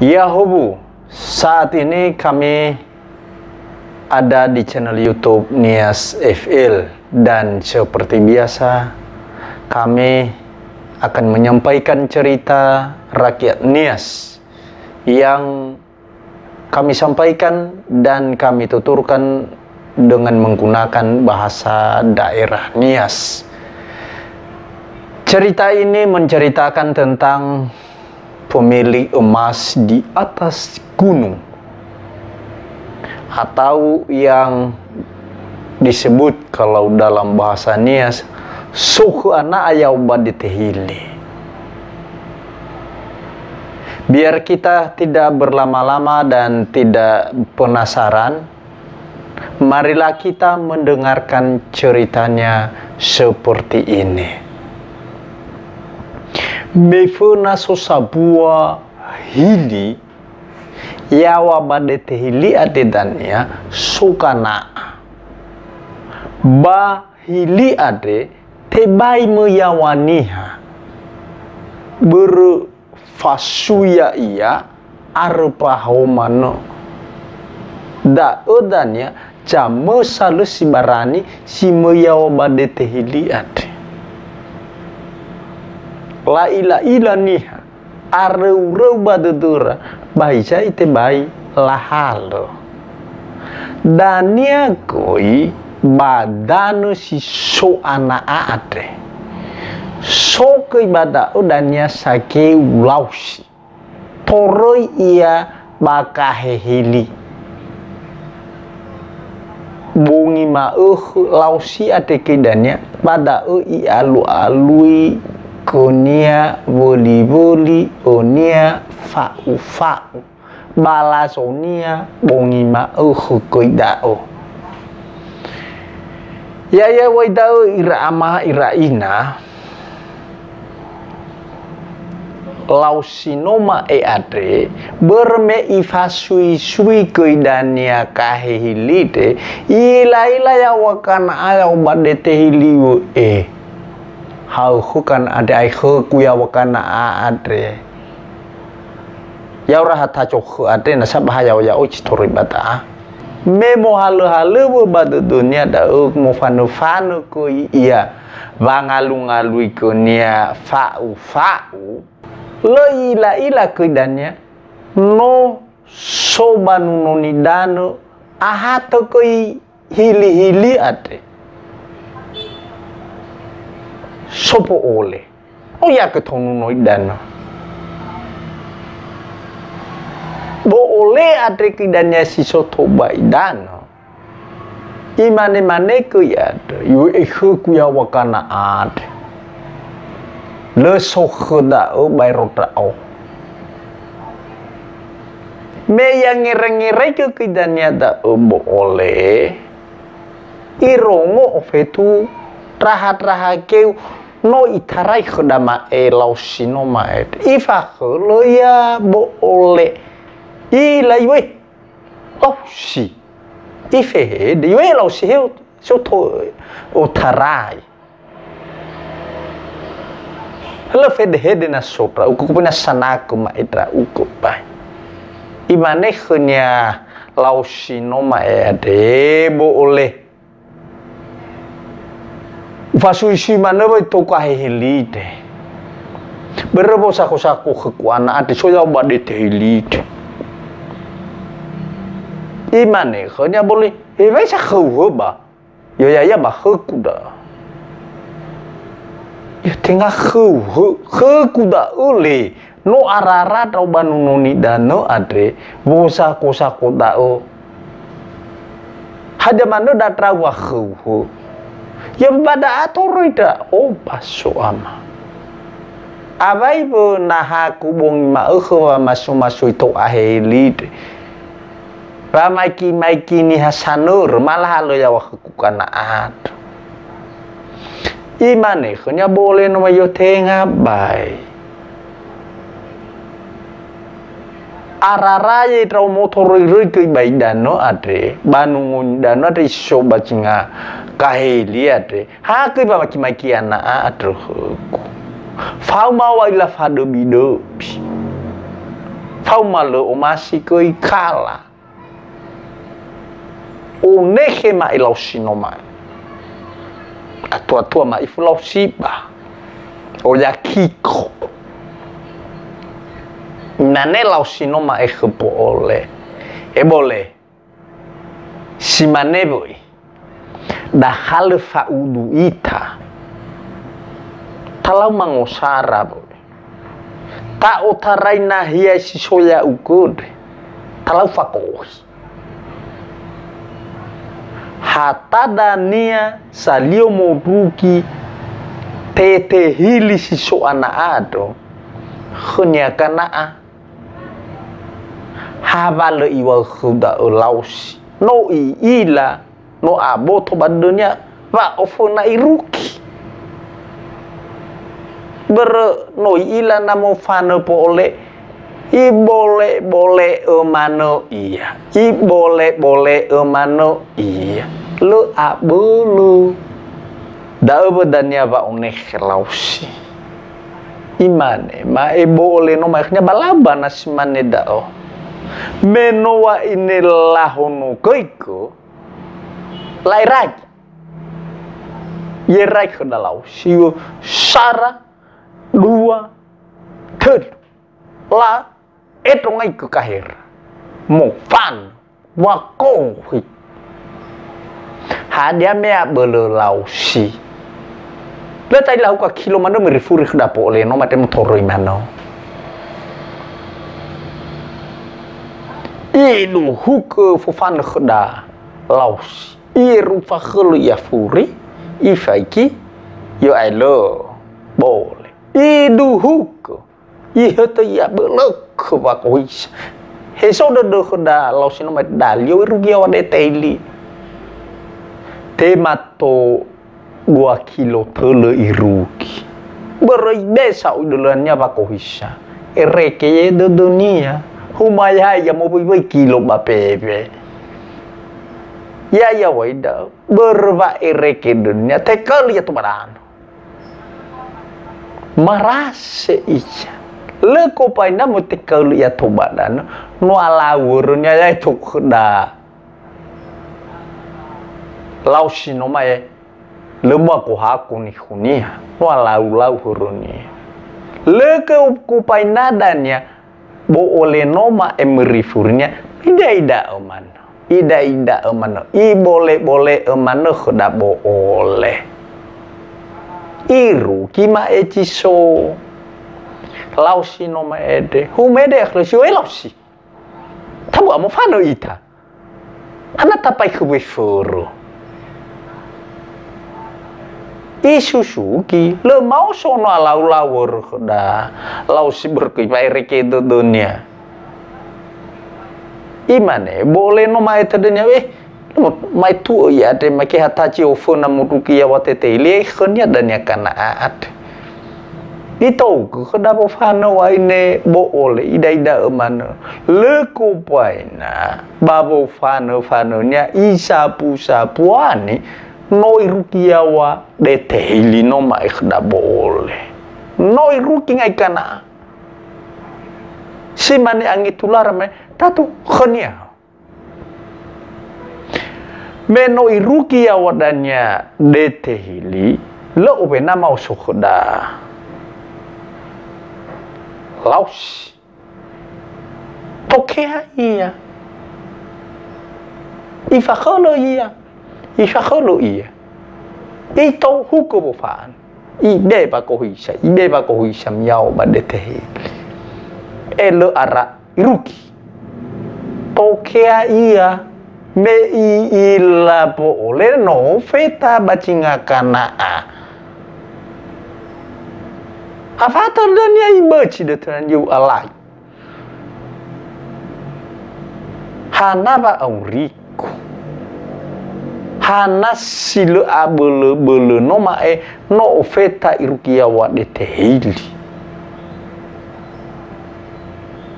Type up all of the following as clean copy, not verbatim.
Ya Hubu, saat ini kami ada di channel YouTube Nias FL dan seperti biasa kami akan menyampaikan cerita rakyat Nias yang kami sampaikan dan kami tuturkan dengan menggunakan bahasa daerah Nias. Cerita ini menceritakan tentang pemilik emas di atas gunung, atau yang disebut kalau dalam bahasa Nias suhu anak ayau baditehili. Biar kita tidak berlama-lama dan tidak penasaran, marilah kita mendengarkan ceritanya seperti ini. Mefuna sosabua hili yawa badete hili adedanya sukana ba hili ade tebai meyawaniha berfasuya iya arpa homano da odanya jame salu si barani si meyawa badete hili ade la ila niha areu badudura baija ite bai lahalo dania koi badano si so ana ate so koi bada udania sake ulausi toroi ia bakahehili bungi ma lausi ate kidania pada i alu-alui konia voli onia fa'u balasonia bongi ma koidao ya waidao ira ama ira ina lausinoma ade berme ifasui sui koidania kahehilite ila ya wakana ala badete hiliu hau hukan ada ai kuya wakana ade ya ora hata cok ade na sabahaya ya uci tori bata memo halu badu dunia da mo fanu ko iya bangalung-alui konia fa'u lo ila kuidanya no sobanu nonidano ahato koi hili ade sopo ole o ya ke tonu noidano bo ole ade kidanya si soto baidano imane ko ya yu ku ya wakana ade le sokhda o bayrota o me yang ngere ke kidanya da bo ole irongo ofetu rahat-rahake no itarai khodama lausinoma ifa lo ya bo ole ila yue lausi ife de yue lausi he soto utarai halo fede hede na sopra uku puna sanaku ma itra uku pai imane khnya lausinoma de bo ole fasui mana boy toka helite berebo saku kekuana ade soya badete helite imane khanya boleh vai sa khu ba ya ba kuda ya tengah khu kuda ole no arara tau banununi dano ade bosa kosaku dao hada mana datra wa khu yang pada atorida paso ama abai bo nahaku bong ma masu itu ahelite ba maiki ni hasanur malah lo ya wakukana at imane khnya boleh no yo tenga bai araraye trau motor rike bai dano ade banungun dano ade so bacinga kaheli ade ha ke ba maki ana adro fau ma wa ila fado bido phao mà lỡ mà si cười khala o nehe mai lau sino mai atua mai fu lau siba o ya kiko nane lau sino mai khepo ole e bole si mane boy da hal fa udu ita talau mangosara boy ta otarai na hia si soya ukud talau fa kohi hata dania salio moduki tete hili si so ana ado khnya kana a hava le iwa khuda lausi no i ila no aboto badunya va ofuna iruki ber no ila namo fana po ole i boleh emano iya i boleh emano iya lu abulu da badannya ba onek lausi imane ma e boleh no maknya balaba nasimane dao menowa ini lahono koiko lairai yerai kena lausi sara dua third la eto ngay ke kahir một fan wa ko hi hadia mea bele lausi le tai lau ka kilomano merifuri khda po le no matem thoroi mano ilu huk fu fan khda lausi iru fa khulu ya furi ifaiki yo ai lo bole idu huk i hata ya belok wa kois he so do khda lausi no mat dalio rugia wa de taili temato 2 kilo tele iruki berai desa udulannya pa kohisa ereke de dunia humaya ya mo bai kilo ba pepe ya waida berba ereke dunia tekel ya tumaran marase icha le ko paina mo tekel ya tobadan no alawurnya ya itu khda lausi no mai lemah ko hakuni khunia no lau huruni le ke kupai nadanya bo ole noma emerifurnya ida omano ida omano i boleh omano khda bo ole iru kima echiso lausi no ma ede humede akhlasi lausi tabu amo fano ita ana tapai khwe furu isusuki le mau sono lau khda lausi berkipai reke dunia imane boleh no mai tadenya mai tu ya de make hatachi ofona mutuki ya watete ile khnya danya kana at itu khda bo fana wa ine bo ole ida emana le ko paina babo fana nya isapu sapuani noi rukiawa de tehili no mai khda boleh noi ruki ngai kana si mani angitular me tatu khania me noi rukiawa danya de tehili lo obe na mau sukhda laus tokea iya ifakholo iya ifakholo iya ito huko bofan ide ba ko hisa miao ba de tehi elo ara iruki tokea iya me ila po ole no feta bachinga kana afatar dunia ibaci de tran yu alai hana ba auriku hana silo abele no mae no feta irukia wa de tehili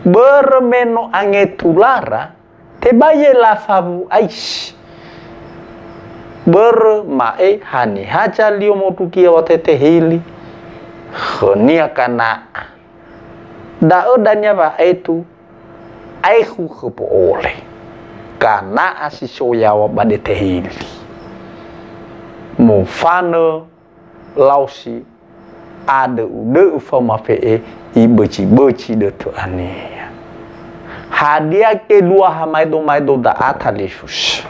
bermeno angetulara te baye la fabu aish bermae hani haja lio motukia wa tehili khania kana da odanya ba itu aihu kepo oleh karena asiso yawa bade tehili mufana lausi ada ude ufama fe i beci de tu ania hadiah kedua hamaido da atalifus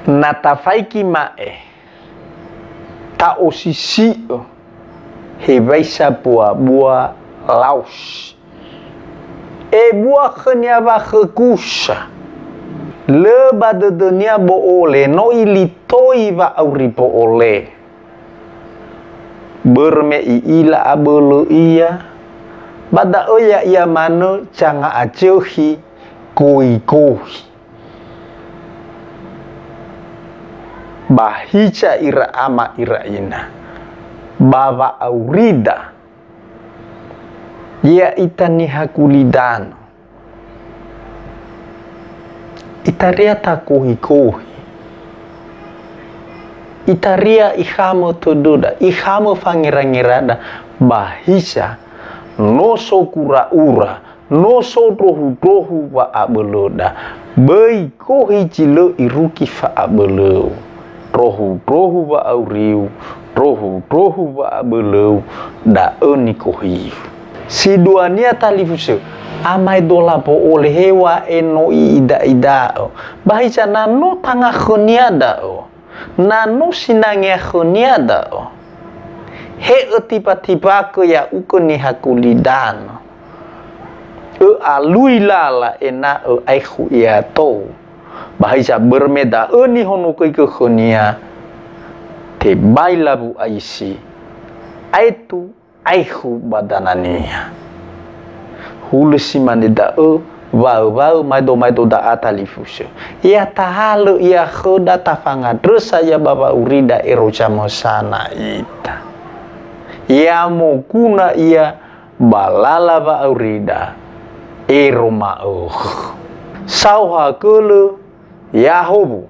natafaiki mae ta osisi hevaisa buah laus buah khenya ba khukusha le bade dunia bo ole no ilitoi va auri bo ole berme ila abelo iya bada oya ia mano canga ajohi koi bahica ira ama ira ina bava aurida ya itani hakulidano itaria takohi itaria ihamo tododa ihamo fangirangirada bahisha noso kura-ura noso dohu wa abeloda bei kohi jilo iruki fa abelo rohu wa auriu rohu wa abelo da oni kohi si duania talifuse amai dola po ole hewa eno ida bahisha nano tanga khoniada nano sinangnya khoniada he tiba-tiba ke ya ukoni hakulidano alui lala ena aihu ya to bahisha bermeda ni hono ke khonia te baila bu aisi aitu aihu badanania hulusi manida Wau maido da atalifusyo ya tahalo ya khoda tafanga dresa ya baba urida eroja mosana ita ya mokuna ya balala ba urida eroma sauha kulu ya hobu